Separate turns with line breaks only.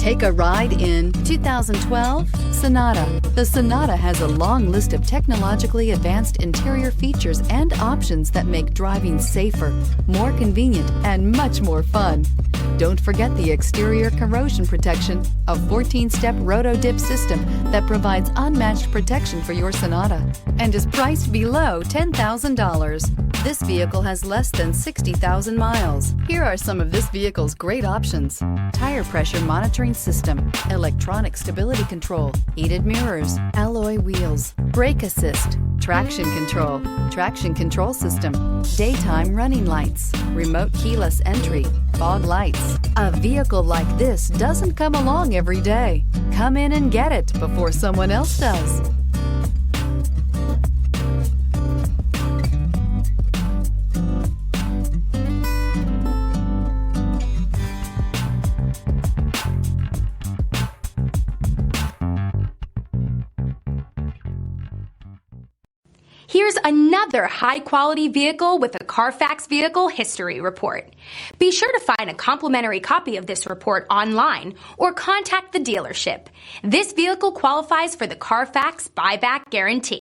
Take a ride in 2012 Sonata. The Sonata has a long list of technologically advanced interior features and options that make driving safer, more convenient, and much more fun. Don't forget the exterior corrosion protection, a 14-step roto-dip system that provides unmatched protection for your Sonata and is priced below $10,000. This vehicle has less than 60,000 miles. Here are some of this vehicle's great options: tire pressure monitoring system, electronic stability control, heated mirrors, alloy wheels, brake assist, traction control system, daytime running lights, remote keyless entry, fog lights. A vehicle like this doesn't come along every day. Come in and get it before someone else does.
Here's another high-quality vehicle with a CARFAX Vehicle History Report. Be sure to find a complimentary copy of this report online or contact the dealership. This vehicle qualifies for the CARFAX Buyback Guarantee.